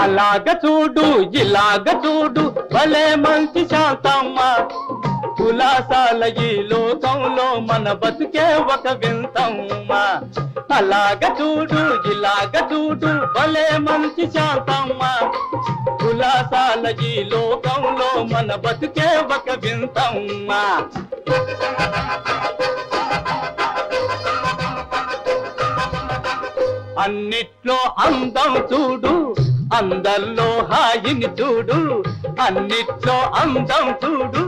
అలాగ చూడు ఇలాగ చూడు భలే మంచి శాంతమ్మ కులాసాల ఈ లోకంలో మన బతుకే ఒక వింతమ్మ అలాగ చూడు ఇలాగ చూడు భలే మంచి శాంతమ్మ కులాసాల ఈ లోకంలో మన బతుకే ఒక వింతమ్మ అన్నిట్లో అందం చూడు అందల్లో హాయిని చూడు అన్నిట్లో అందం చూడు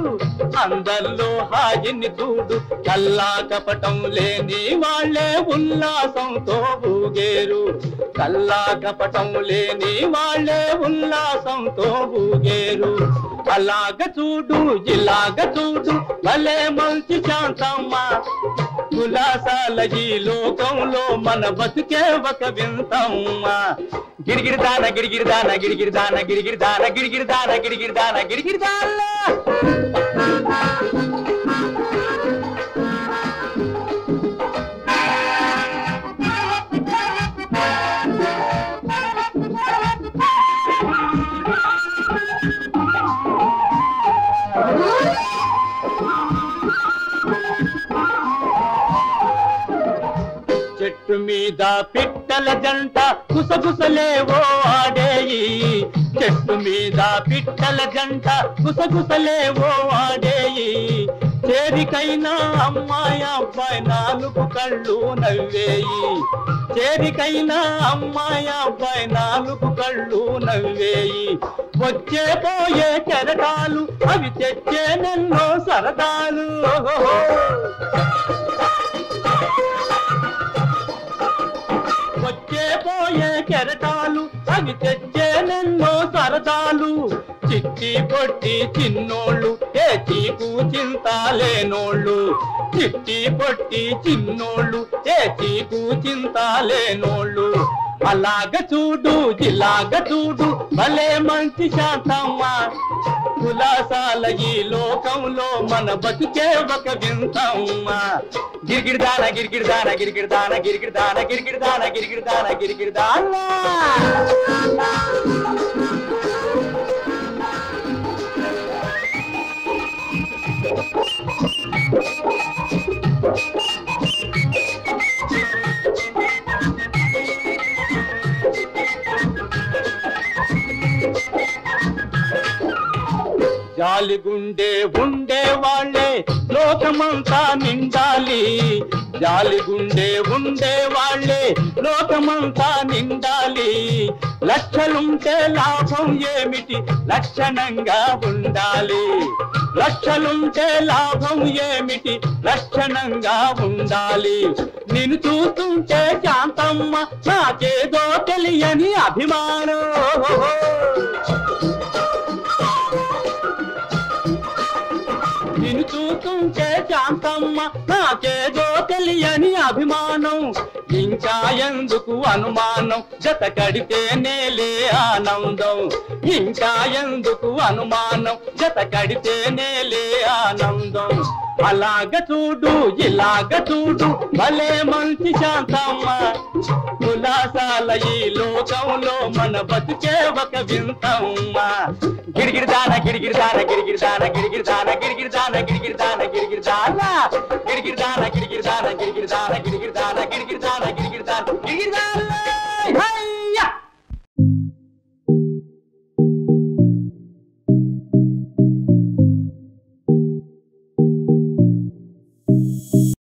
అందల్లో హాయిని చూడు కల్లా కపటం లేని వాళ్ళే ఉల్లాసంతో ఊగేరు కల్లా కపటం లేని వాళ్ళే ఉల్లాసంతో ఊగేరు అలాగ చూడు ఇలాగ చూడు భలే మంచి శాంతమ్మ కులాసాల ఈ లోకంలో మన బతుకే ఒక వింతమ్మ గిరిగిరిదాన గిరిగిరిదాన గిరిగిరిదాన గిరిగిరిదాన గిరిగిరిదాన గిరిగిరిదాన గిరిగిరిదాన చెట్టు మీద పిట్టల జంట గుసగుసలేవో ఆడేయి చెట్టు మీద పిట్టల జంట గుసగుసలేవో ఆడేయి చేరికైనా అమ్మాయి అబ్బాయి నాలుగు కళ్ళు నవ్వేయి చేరికైనా అమ్మాయి అబ్బాయి నాలుగు కళ్ళు నవ్వేయి వచ్చే పోయే కెరటాలు అవి తెచ్చే నెన్నో సరదాలు వచ్చే పోయే కెరటాలు అవి తెచ్చేనెన్నో సరదాలు చిట్టి పొట్టి చిన్నోళ్ళు ఏ చీకు చింత లేనోళ్ళు చిట్టి పొట్టి చిన్నోళ్ళు ఏ చీకు చింత లేనోళ్ళు అలాగ చూడు ఇలాగ చూడు భలే మంచి శాంతమ్మ కులాసాల ఈ లోకంలో మన బతుకే ఒక వింతమ్మ గిరిగిరిదాన గిరిగిరిదాన గిరిగిరిదాన గిరిగిరిదాన గిరిగిరిదాన గిరిగిరిదాన గిరిగిరిదాన జాలిగుండే ఉండే వాళ్ళే లోకమంతా నిండాలి జాలిగుండే ఉండే వాళ్ళే లోకమంతా నిండాలి లక్షలుంటే లాభం ఏమిటి లక్షణంగా ఉండాలి లక్షలుంటే లాభం ఏమిటి లక్షణంగా ఉండాలి నిన్ను చూస్తుంటే శాంతమ్మ నాకేదో తెలియని అభిమానం నిన్ను చూస్తుంటే శాంతమ్మ నాకేదో తెలియని అభిమానం ఇంకా ఎందుకు అనుమానం జత కడితేనే లే ఆనందం ఇంకా ఎందుకు అనుమానం జత కడితేనే లే ఆనందం అలాగ చూడు ఇలాగ చూడు భలే మంచి శాంతమ్మ కులాసాల ఈ లోకంలో మన బతుకే ఒక వింతమ్మ గిరిగిరిదాన గిరిగిరిదాన గిరిగిరిదాన గిరిగిరిదాన గిరిగిరిదాన గిరిగిరిదాన గిరిగిరిదాన గిరిగిరిదాన గిరిగిరిదాన గిరిగిరిదాన గిరిగిరిదాన గిరిగిరిదాన గిరిగిరిదాన గిరిగిరిదాన